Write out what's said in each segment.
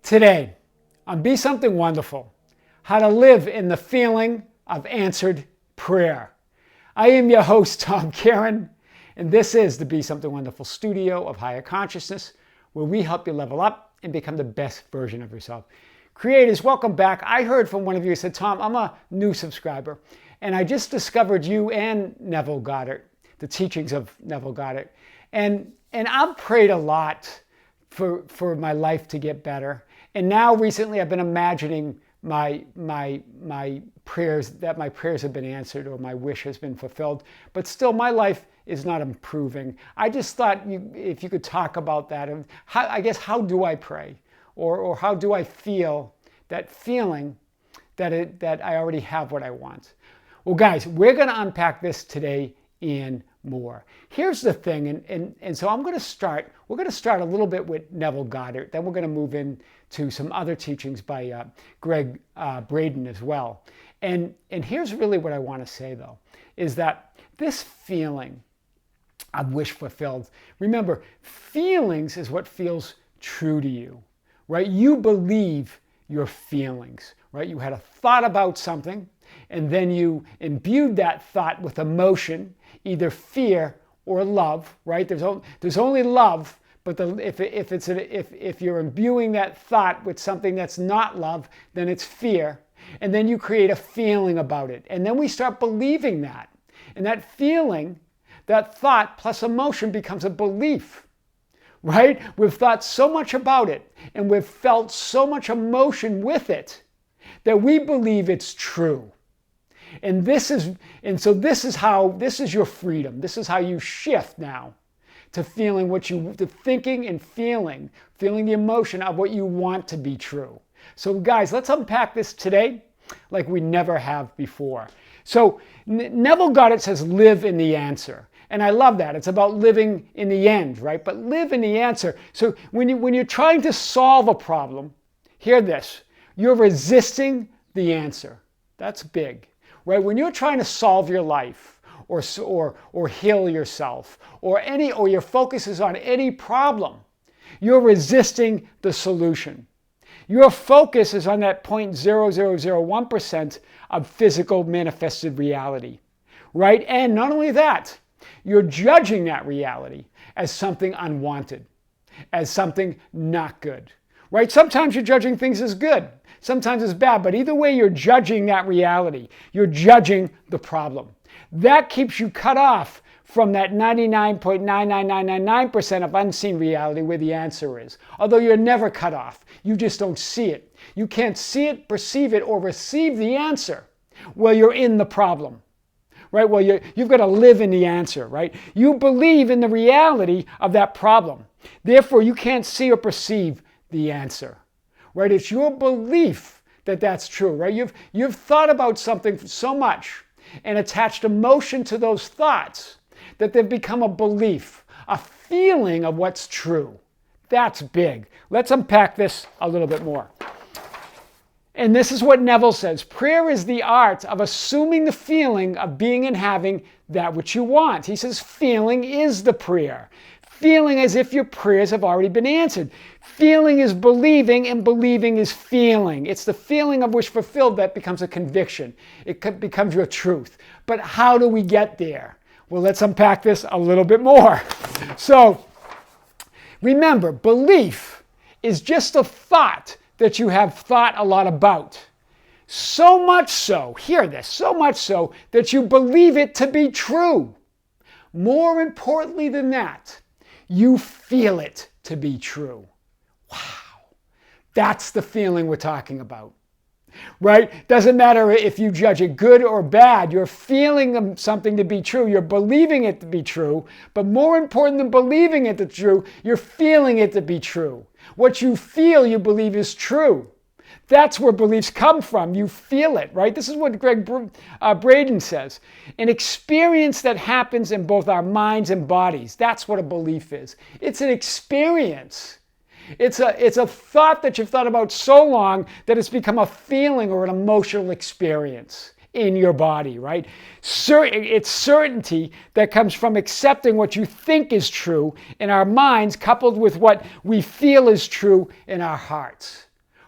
Today, on Be Something Wonderful, how to live in the feeling of answered prayer. I am your host, Tom Kearin, and this is the Be Something Wonderful studio of higher consciousness, where we help you level up and become the best version of yourself. Creators, welcome back. I heard from one of you who said, Tom, I'm a new subscriber, and I just discovered you and Neville Goddard, the teachings of Neville Goddard. And I've prayed a lot for my life to get better. And now recently I've been imagining my prayers, that my prayers have been answered or my wish has been fulfilled. But still my life is not improving. I just thought if you could talk about that. And how do I pray? Or how do I feel that feeling that I already have what I want? Well, guys, we're going to unpack this today and more. Here's the thing, and so we're going to start a little bit with Neville Goddard, then we're going to move into some other teachings by Gregg Braden as well. And here's really what I want to say, though, is that this feeling of wish fulfilled, remember, feelings is what feels true to you, right? You believe your feelings, right? You had a thought about something, and then you imbued that thought with emotion, either fear or love, right? There's only love, but if you're imbuing that thought with something that's not love, then it's fear. And then you create a feeling about it. And then we start believing that. And that feeling, that thought plus emotion becomes a belief, right? We've thought so much about it, and we've felt so much emotion with it that we believe it's true. And this is your freedom. This is how you shift now to feeling to thinking and feeling the emotion of what you want to be true. So guys, let's unpack this today like we never have before. So Neville Goddard says, live in the answer. And I love that. It's about living in the end, right? But live in the answer. So when you're trying to solve a problem, hear this, you're resisting the answer. That's big. Right? When you're trying to solve your life or heal yourself or your focus is on any problem, you're resisting the solution. Your focus is on that 0.0001% of physical manifested reality, right? And not only that, you're judging that reality as something unwanted, as something not good, right? Sometimes you're judging things as good. Sometimes it's bad, but either way, you're judging that reality. You're judging the problem. That keeps you cut off from that 99.99999% of unseen reality where the answer is. Although you're never cut off. You just don't see it. You can't see it, perceive it, or receive the answer while you're in the problem. Right? Well, you've got to live in the answer, right? You believe in the reality of that problem. Therefore, you can't see or perceive the answer. Right? It's your belief that that's true, right? You've thought about something so much and attached emotion to those thoughts that they've become a belief, a feeling of what's true. That's big. Let's unpack this a little bit more. And this is what Neville says. Prayer is the art of assuming the feeling of being and having that which you want. He says feeling is the prayer. Feeling as if your prayers have already been answered. Feeling is believing, and believing is feeling. It's the feeling of wish fulfilled that becomes a conviction. It becomes your truth. But how do we get there? Well, let's unpack this a little bit more. So, remember, belief is just a thought that you have thought a lot about. So much so, hear this, so much so that you believe it to be true. More importantly than that, you feel it to be true. Wow. That's the feeling we're talking about. Right? Doesn't matter if you judge it good or bad. You're feeling something to be true. You're believing it to be true. But more important than believing it to be true, you're feeling it to be true. What you feel, you believe is true. That's where beliefs come from. You feel it, right? This is what Gregg Braden says. An experience that happens in both our minds and bodies. That's what a belief is. It's an experience. It's a thought that you've thought about so long that it's become a feeling or an emotional experience in your body, right? It's certainty that comes from accepting what you think is true in our minds, coupled with what we feel is true in our hearts.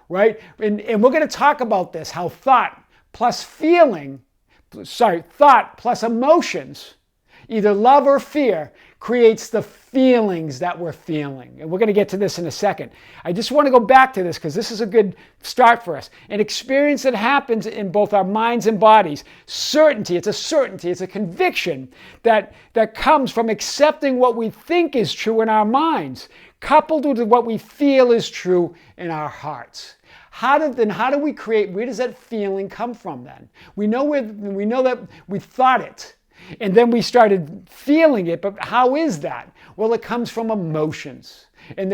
right? And we're going to talk about this, how thought plus emotions, either love or fear, creates the feelings that we're feeling. And we're going to get to this in a second. I just want to go back to this because this is a good start for us. An experience that happens in both our minds and bodies. Certainty, it's a conviction that comes from accepting what we think is true in our minds, coupled with what we feel is true in our hearts. How do we create, where does that feeling come from then? We know that we thought it. And then we started feeling it, but how is that? Well, it comes from emotions. And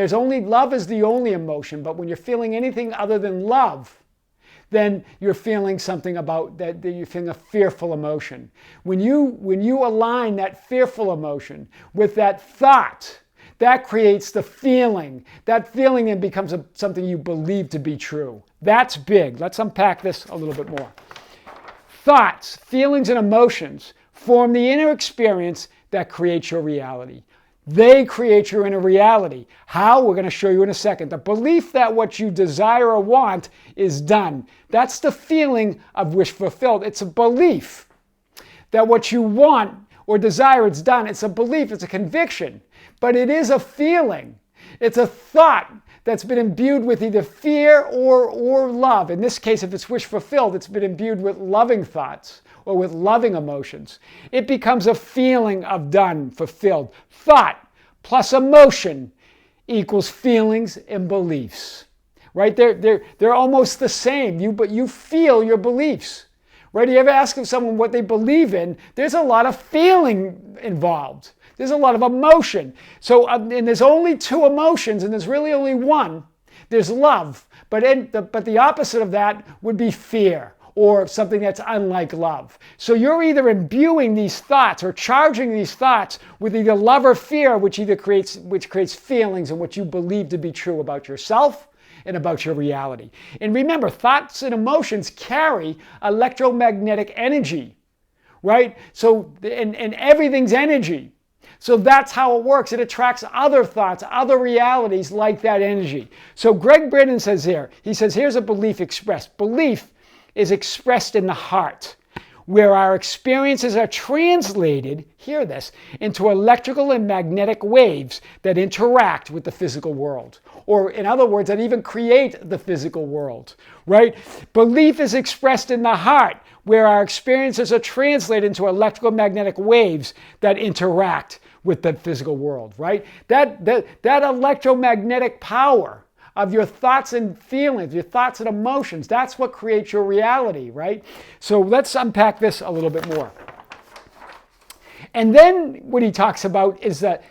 love is the only emotion, but when you're feeling anything other than love, then you're feeling something about that you're feeling a fearful emotion. When you align that fearful emotion with that thought, that creates the feeling. That feeling then becomes something you believe to be true. That's big. Let's unpack this a little bit more. Thoughts, feelings, and emotions form the inner experience that creates your reality. They create your inner reality. How? We're going to show you in a second. The belief that what you desire or want is done. That's the feeling of wish fulfilled. It's a belief that what you want or desire, it's done. It's a belief. It's a conviction. But it is a feeling. It's a thought that's been imbued with either fear or love. In this case, if it's wish fulfilled, it's been imbued with loving thoughts or with loving emotions. It becomes a feeling of done, fulfilled. Thought plus emotion equals feelings and beliefs. Right? They're almost the same. But you feel your beliefs. Right? You ever ask someone what they believe in? There's a lot of feeling involved. There's a lot of emotion. So, and there's only two emotions, and there's really only one. There's love, but the opposite of that would be fear, or something that's unlike love. So you're either imbuing these thoughts or charging these thoughts with either love or fear, which creates feelings and what you believe to be true about yourself and about your reality. And remember, thoughts and emotions carry electromagnetic energy, right? So, and everything's energy. So that's how it works. It attracts other thoughts, other realities like that energy. So Greg Braden says here, he says, here's a belief expressed. Belief is expressed in the heart, where our experiences are translated, hear this, into electrical and magnetic waves that interact with the physical world. Or in other words, that even create the physical world, right? Belief is expressed in the heart, where our experiences are translated into electrical magnetic waves that interact with the physical world, right? That electromagnetic power of your thoughts and feelings, your thoughts and emotions, that's what creates your reality, right? So let's unpack this a little bit more. And then what he talks about is the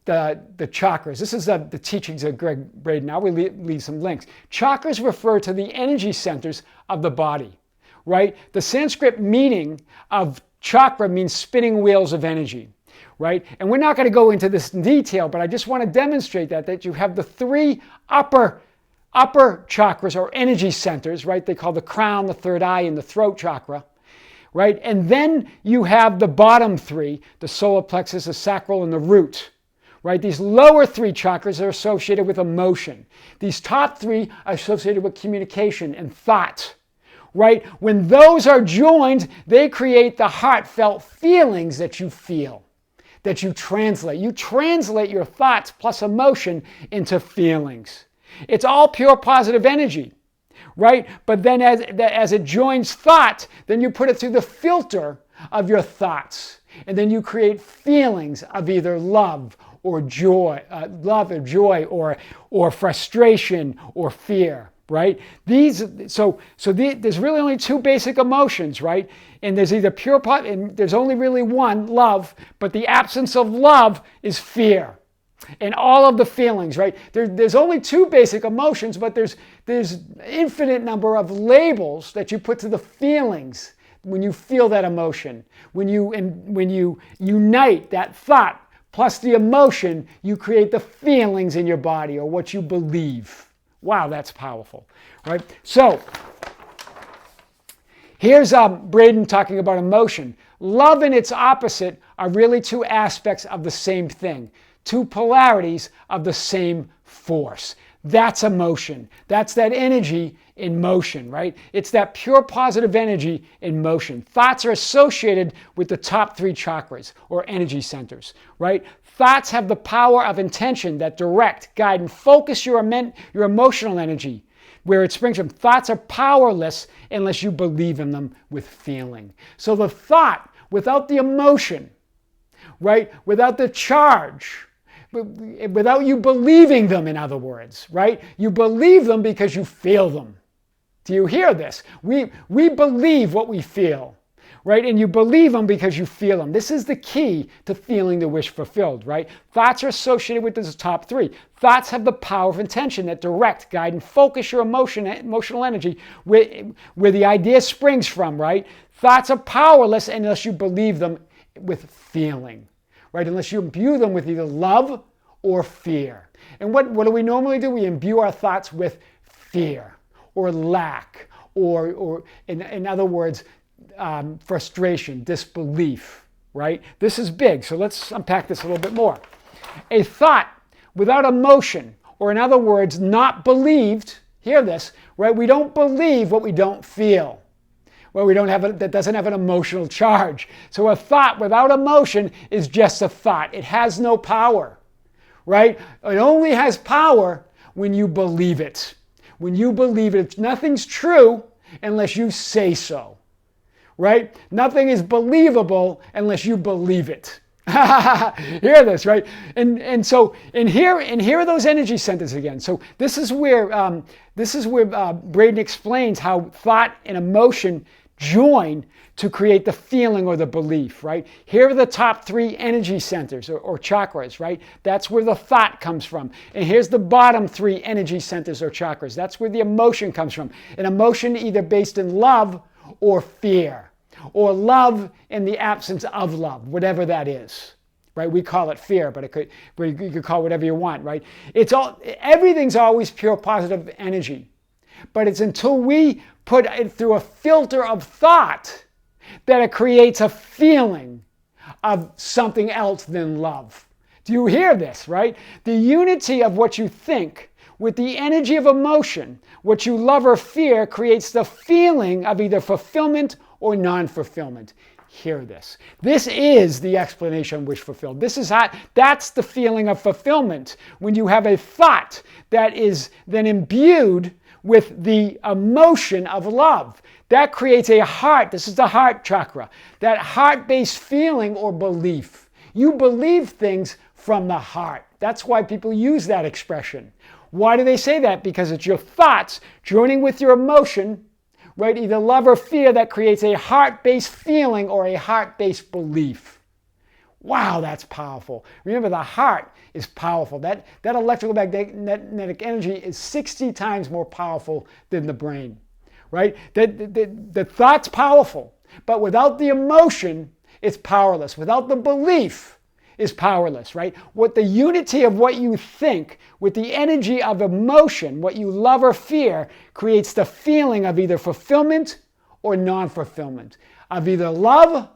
chakras. This is the teachings of Greg Braden. I will leave some links. Chakras refer to the energy centers of the body, right? The Sanskrit meaning of chakra means spinning wheels of energy, right? And we're not going to go into this in detail, but I just want to demonstrate that you have the three upper chakras or energy centers, right? They call the crown, the third eye, and the throat chakra, right? And then you have the bottom three, the solar plexus, the sacral, and the root, right? These lower three chakras are associated with emotion. These top three are associated with communication and thought, right? When those are joined, they create the heartfelt feelings that you feel, that you translate. You translate your thoughts plus emotion into feelings. It's all pure positive energy, right? But then as it joins thought, then you put it through the filter of your thoughts. And then you create feelings of either love or joy, or frustration or fear, right? There's really only two basic emotions, right? And there's either and there's only really one, love, but the absence of love is fear. And all of the feelings, right? There's only two basic emotions, but there's infinite number of labels that you put to the feelings when you feel that emotion. When you unite that thought plus the emotion, you create the feelings in your body or what you believe. Wow, that's powerful, right? So here's Braden talking about emotion. Love and its opposite are really two aspects of the same thing, two polarities of the same force. That's emotion. That's that energy in motion, right? It's that pure positive energy in motion. Thoughts are associated with the top 3 chakras or energy centers, right? Thoughts have the power of intention that direct, guide, and focus your emotional energy where it springs from. Thoughts are powerless unless you believe in them with feeling. So the thought, without the emotion, right? Without the charge, without you believing them, in other words, right? You believe them because you feel them. Do you hear this? We believe what we feel, right? And you believe them because you feel them. This is the key to feeling the wish fulfilled, right? Thoughts are associated with the top 3. Thoughts have the power of intention that direct, guide, and focus your emotional energy where the idea springs from, right? Thoughts are powerless unless you believe them with feeling, right? Unless you imbue them with either love or fear. And what do we normally do? We imbue our thoughts with fear or lack or in other words, frustration, disbelief, right? This is big, so let's unpack this a little bit more. A thought without emotion, or in other words, not believed, hear this, right? We don't believe what we don't feel. Well, that doesn't have an emotional charge. So a thought without emotion is just a thought. It has no power, right? It only has power when you believe it. When you believe it, nothing's true unless you say so, right? Nothing is believable unless you believe it. Hear this, right? And here are those energy centers again. So this is where Braden explains how thought and emotion join to create the feeling or the belief, right? Here are the top 3 energy centers or chakras, right? That's where the thought comes from. And here's the bottom 3 energy centers or chakras. That's where the emotion comes from. An emotion either based in love or fear, or love in the absence of love, whatever that is, right? We call it fear, but you could call it whatever you want, right? Everything's always pure positive energy. But it's until we put it through a filter of thought that it creates a feeling of something else than love. Do you hear this, right? The unity of what you think with the energy of emotion, what you love or fear, creates the feeling of either fulfillment or non-fulfillment. Hear this. This is the explanation of wish fulfilled. That's the feeling of fulfillment. When you have a thought that is then imbued with the emotion of love. That creates a heart, this is the heart chakra, that heart-based feeling or belief. You believe things from the heart. That's why people use that expression. Why do they say that? Because it's your thoughts joining with your emotion, right? Either love or fear, that creates a heart-based feeling or a heart-based belief. Wow, that's powerful. Remember, the heart is powerful. That electrical magnetic energy is 60 times more powerful than the brain, right? The thought's powerful, but without the emotion, it's powerless. Without the belief, is powerless, right? What the unity of what you think with the energy of emotion, what you love or fear, creates the feeling of either fulfillment or non-fulfillment, of either love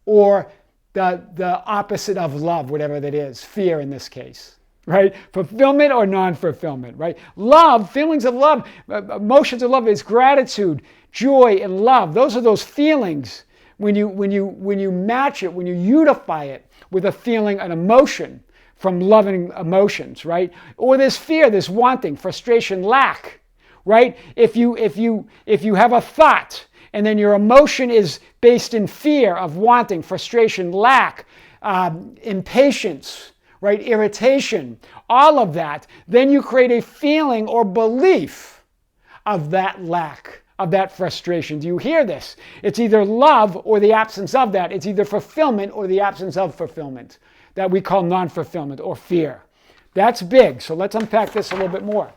or the opposite of love, whatever that is, fear in this case, right? Fulfillment or non-fulfillment, right? Love, feelings of love, emotions of love is gratitude, joy, and love. Those are those feelings when you match it, when you unify it with a feeling, an emotion from loving emotions, right? Or there's fear, there's wanting, frustration, lack, right? If you have a thought and then your emotion is based in fear of wanting, frustration, lack, impatience, right? Irritation, all of that, then you create a feeling or belief of that lack, of that frustration. Do you hear this? It's either love or the absence of that. It's either fulfillment or the absence of fulfillment that we call non-fulfillment or fear. That's big. So let's unpack this a little bit more.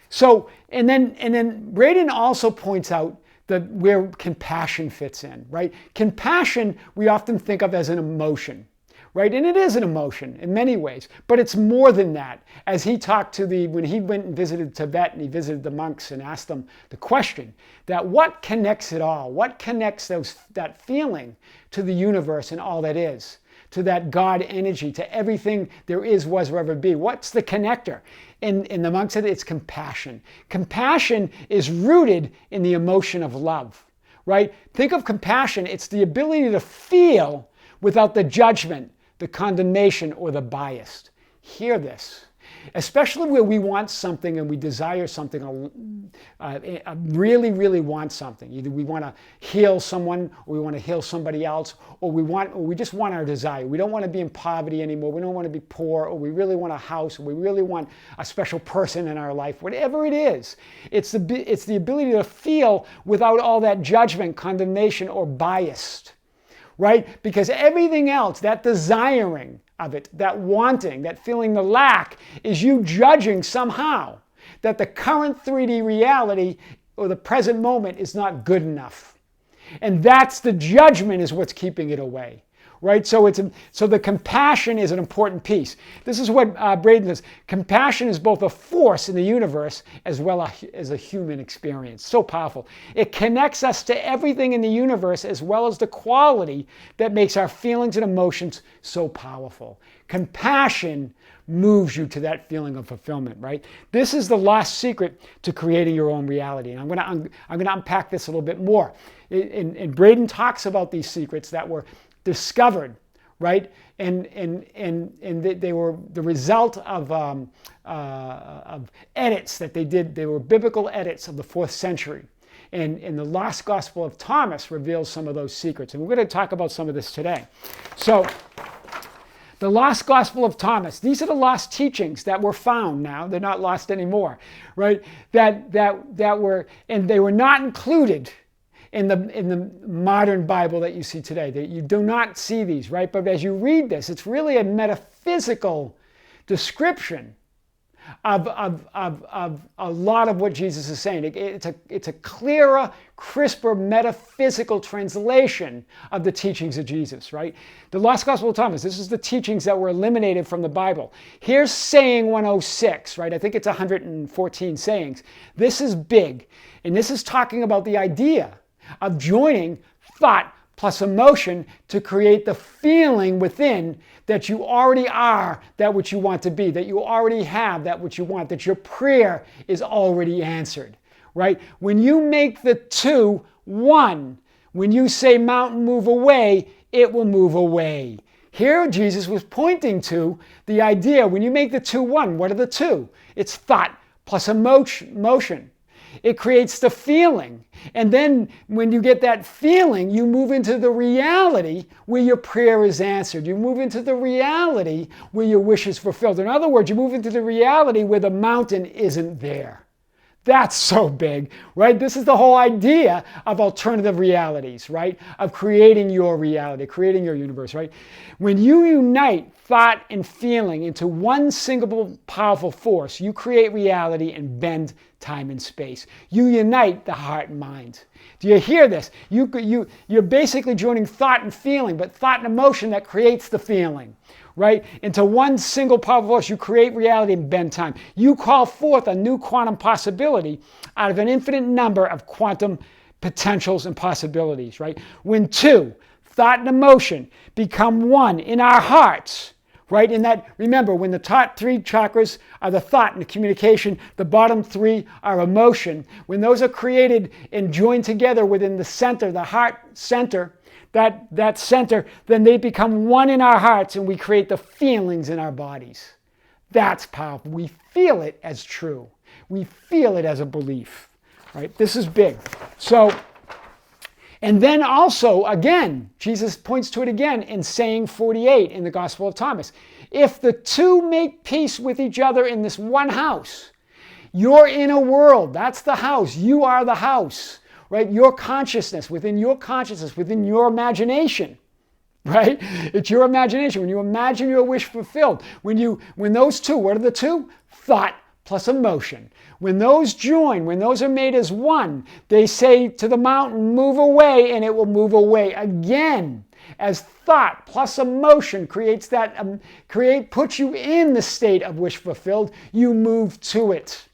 So, and then Braden also points out where compassion fits in, right? Compassion we often think of as an emotion, right? And it is an emotion in many ways, but it's more than that. As he talked when he went and visited Tibet and he visited the monks and asked them the question that what connects it all? What connects that feeling to the universe and all that is? To that God energy, to everything there is, was, or ever be. What's the connector? And the monk said it's compassion. Compassion is rooted in the emotion of love, right? Think of compassion. It's the ability to feel without the judgment, the condemnation, or the bias. Hear this. Especially where we want something and we desire something, really, really want something. Either we want to heal someone, or we want to heal somebody else, or we just want our desire. We don't want to be in poverty anymore. We don't want to be poor, or we really want a house, or we really want a special person in our life. Whatever it is, it's the ability to feel without all that judgment, condemnation, or biased, right? Because everything else, that desiring of it, that wanting, that feeling the lack, is you judging somehow that the current 3D reality or the present moment is not good enough. And that's the judgment is what's keeping it away, right? So the compassion is an important piece. This is what Braden says. Compassion is both a force in the universe as well as a human experience. So powerful. It connects us to everything in the universe as well as the quality that makes our feelings and emotions so powerful. Compassion moves you to that feeling of fulfillment, right? This is the lost secret to creating your own reality. And I'm going to unpack this a little bit more. And Braden talks about these secrets that were discovered, right? And they were the result of edits that they did. They were biblical edits of the 4th century. And the Lost Gospel of Thomas reveals some of those secrets. And we're going to talk about some of this today. So the Lost Gospel of Thomas, these are the lost teachings that were found now. They're not lost anymore, right? That were, and they were not included in the modern Bible that you see today. That you do not see these, right? But as you read this, it's really a metaphysical description of a lot of what Jesus is saying. It's a clearer, crisper, metaphysical translation of the teachings of Jesus, right? The Lost Gospel of Thomas, this is the teachings that were eliminated from the Bible. Here's saying 106, right? I think it's 114 sayings. This is big, and this is talking about the idea of joining thought plus emotion to create the feeling within that you already are that which you want to be, that you already have that which you want, that your prayer is already answered, right? When you make the two one, when you say mountain move away, it will move away. Here Jesus was pointing to the idea, when you make the two one, what are the two? It's thought plus emotion. It creates the feeling. And then when you get that feeling, you move into the reality where your prayer is answered. You move into the reality where your wish is fulfilled. In other words, you move into the reality where the mountain isn't there. That's so big, right? This is the whole idea of alternative realities, right? Of creating your reality, creating your universe, right? When you unite thought and feeling into one single powerful force, you create reality and bend time and space. You unite the heart and mind. Do you hear this? You're basically joining thought and feeling, but thought and emotion that creates the feeling, right? Into one single powerful force, you create reality and bend time. You call forth a new quantum possibility out of an infinite number of quantum potentials and possibilities, right? When two, thought and emotion, become one in our hearts, right? In that, remember, when the top 3 chakras are the thought and the communication, the bottom 3 are emotion. When those are created and joined together within the center, the heart center, that center, then they become one in our hearts and we create the feelings in our bodies. That's powerful. We feel it as true. We feel it as a belief, right? This is big. So, and then also, again, Jesus points to it again in saying 48 in the Gospel of Thomas. If the two make peace with each other in this one house, your inner world, that's the house. You are the house, right? Your consciousness, within your imagination, right? It's your imagination. When you imagine your wish fulfilled, when those two, what are the two? Thought plus emotion. When those join, when those are made as one, they say to the mountain, move away, and it will move away again. As thought plus emotion creates that, puts you in the state of wish fulfilled, you move to it,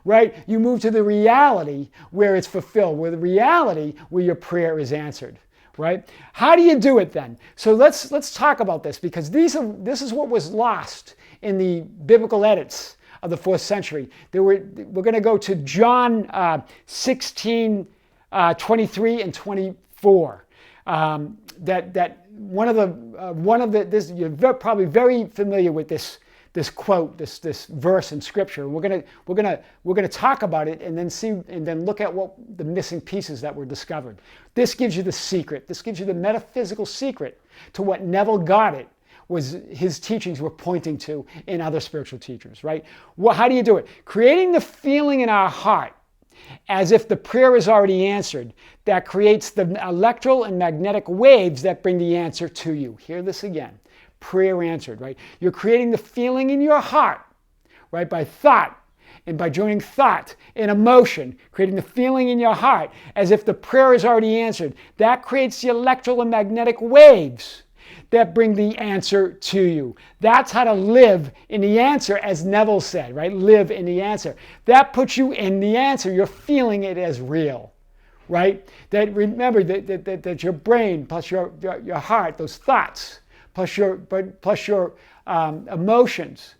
right? You move to the reality where it's fulfilled, where the reality where your prayer is answered, right? How do you do it then? So let's talk about this, because this is what was lost in the biblical edits of the 4th century. We're going to go to John 16, 23 and 24. You're probably very familiar with this quote, this verse in Scripture. We're gonna talk about it and then look at what the missing pieces that were discovered. This gives you the secret. This gives you the metaphysical secret to what Neville Goddard his teachings were pointing to in other spiritual teachers. Right? How do you do it? Creating the feeling in our heart as if the prayer is already answered. That creates the electrical and magnetic waves that bring the answer to you. Hear this again. Prayer answered, right? You're creating the feeling in your heart, right? By thought, and by joining thought and emotion, creating the feeling in your heart as if the prayer is already answered. That creates the electrical and magnetic waves that bring the answer to you. That's how to live in the answer, as Neville said, right? Live in the answer. That puts you in the answer. You're feeling it as real, right? That remember that your brain plus your heart, those thoughts, plus your emotions,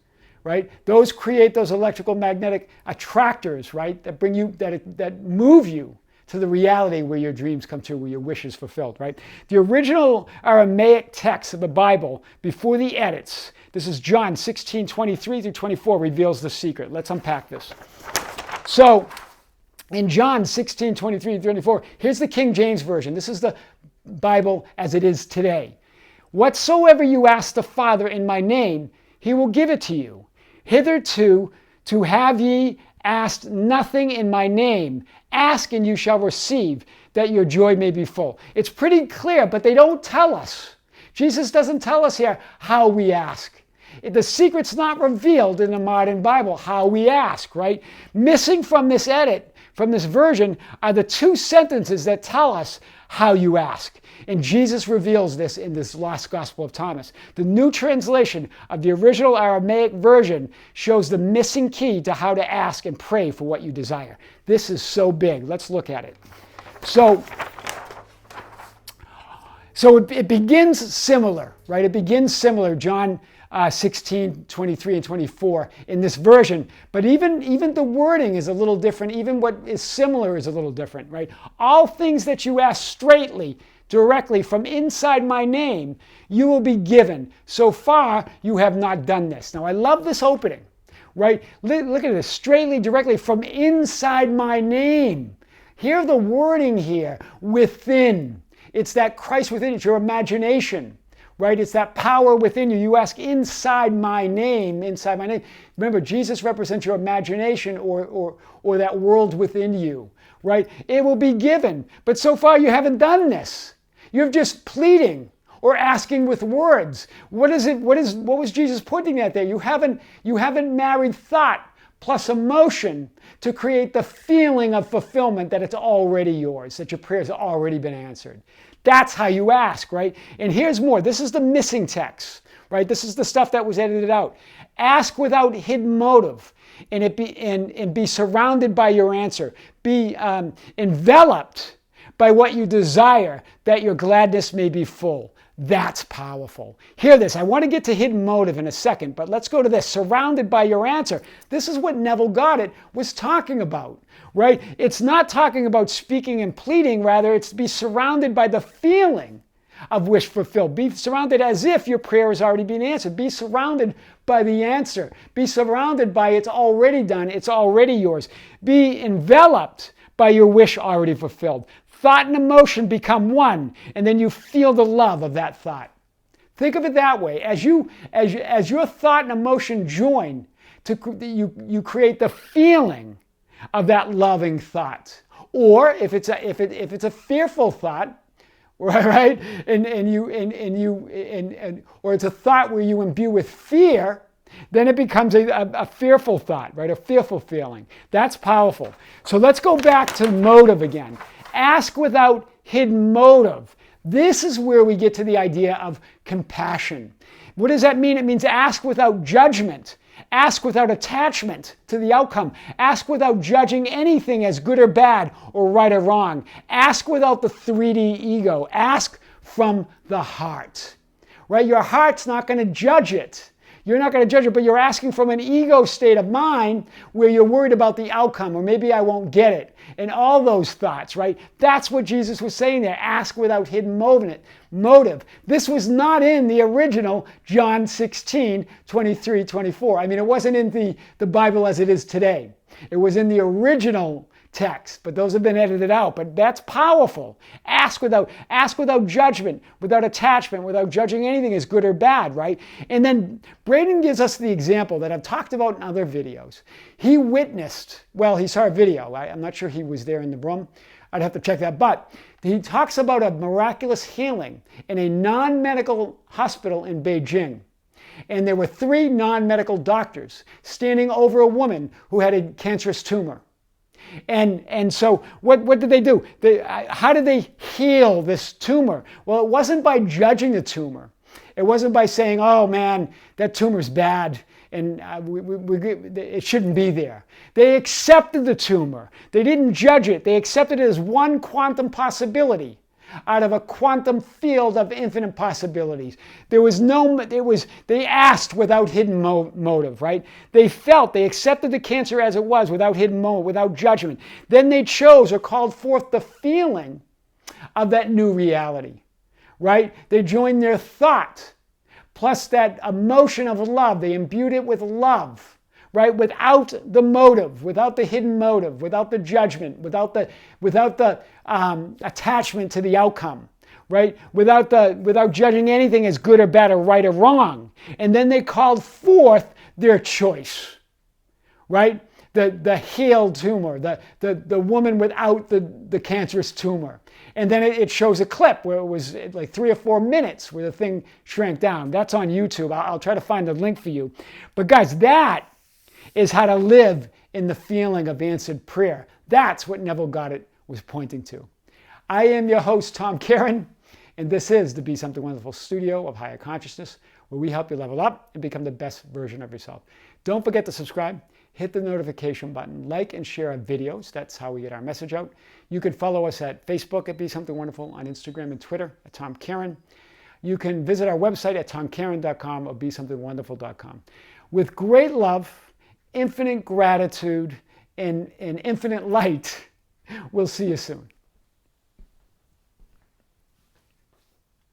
right? Those create those electrical magnetic attractors, right? That bring you, that move you to the reality where your dreams come true, where your wish is fulfilled, right? The original Aramaic text of the Bible before the edits, this is John 16, 23 through 24, reveals the secret. Let's unpack this. So, in John 16, 23 through 24, here's the King James Version. This is the Bible as it is today. Whatsoever you ask the Father in my name, he will give it to you. Hitherto, to have ye asked nothing in my name. Ask and you shall receive, that your joy may be full. It's pretty clear, but they don't tell us. Jesus doesn't tell us here how we ask. The secret's not revealed in the modern Bible, how we ask, right? Missing from this edit, from this version, are the 2 sentences that tell us how you ask. And Jesus reveals this in this Lost Gospel of Thomas. The new translation of the original Aramaic version shows the missing key to how to ask and pray for what you desire. This is so big. Let's look at it. So it begins similar, right? It begins similar, John 16, 23 and 24 in this version. But even the wording is a little different. Even what is similar is a little different, right? All things that you ask straightly, directly from inside my name, you will be given. So far, you have not done this. Now, I love this opening, right? Look at this, straightly, directly from inside my name. Hear the wording here, within. It's that Christ within, it's your imagination, right? It's that power within you. You ask inside my name, inside my name. Remember, Jesus represents your imagination or that world within you, right? It will be given. But so far you haven't done this. You're just pleading or asking with words. What was Jesus pointing at there? You haven't married thought plus emotion to create the feeling of fulfillment that it's already yours, that your prayers have already been answered. That's how you ask, right? And here's more. This is the missing text, right? This is the stuff that was edited out. Ask without hidden motive, and be surrounded by your answer. Be enveloped by what you desire, that your gladness may be full. That's powerful. Hear this. I want to get to hidden motive in a second, but let's go to this. Surrounded by your answer. This is what Neville Goddard was talking about, right? It's not talking about speaking and pleading. Rather, it's to be surrounded by the feeling of wish fulfilled. Be surrounded as if your prayer has already been answered. Be surrounded by the answer. Be surrounded by it's already done. It's already yours. Be enveloped by your wish already fulfilled. Thought and emotion become one, and then you feel the love of that thought. Think of it that way. As your thought and emotion join, you create the feeling of that loving thought. Or if it's a fearful thought, right? Or it's a thought where you imbue with fear, then it becomes a fearful thought, right? A fearful feeling. That's powerful. So let's go back to motive again. Ask without hidden motive. This is where we get to the idea of compassion. What does that mean? It means ask without judgment. Ask without attachment to the outcome. Ask without judging anything as good or bad or right or wrong. Ask without the 3D ego. Ask from the heart. Right? Your heart's not going to judge it. You're not going to judge it, but you're asking from an ego state of mind where you're worried about the outcome, or maybe I won't get it, and all those thoughts, right? That's what Jesus was saying there. Ask without hidden motive. This was not in the original John 16, 23, 24. I mean, it wasn't in the Bible as it is today. It was in the original text, but those have been edited out. But that's powerful. Ask without judgment, without attachment, without judging anything as good or bad, right? And then Braden gives us the example that I've talked about in other videos. He witnessed, well, he saw a video. I'm not sure he was there in the room. I'd have to check that. But he talks about a miraculous healing in a non-medical hospital in Beijing. And there were 3 non-medical doctors standing over a woman who had a cancerous tumor. And so what did they do? How did they heal this tumor? Well, it wasn't by judging the tumor. It wasn't by saying, oh man, that tumor's bad and it shouldn't be there. They accepted the tumor. They didn't judge it. They accepted it as one quantum possibility out of a quantum field of infinite possibilities. They asked without hidden motive, right? They accepted the cancer as it was without hidden motive, without judgment. Then they chose or called forth the feeling of that new reality, right? They joined their thought plus that emotion of love. They imbued it with love, right? Without the motive, without the hidden motive, without the judgment, without the attachment to the outcome, right? Without judging anything as good or bad or right or wrong. And then they called forth their choice, right? The healed tumor, the woman without the cancerous tumor. And then it shows a clip where it was like 3 or 4 minutes where the thing shrank down. That's on YouTube. I'll try to find the link for you. But guys, that is how to live in the feeling of answered prayer. That's what Neville Goddard was pointing to. I am your host, Tom Kearin, and this is the Be Something Wonderful studio of higher consciousness, where we help you level up and become the best version of yourself. Don't forget to subscribe, hit the notification button, like and share our videos. That's how we get our message out. You can follow us at Facebook at Be Something Wonderful, on Instagram and Twitter at Tom Kearin. You can visit our website at tomkearin.com or besomethingwonderful.com. With great love, infinite gratitude, and infinite light, we'll see you soon.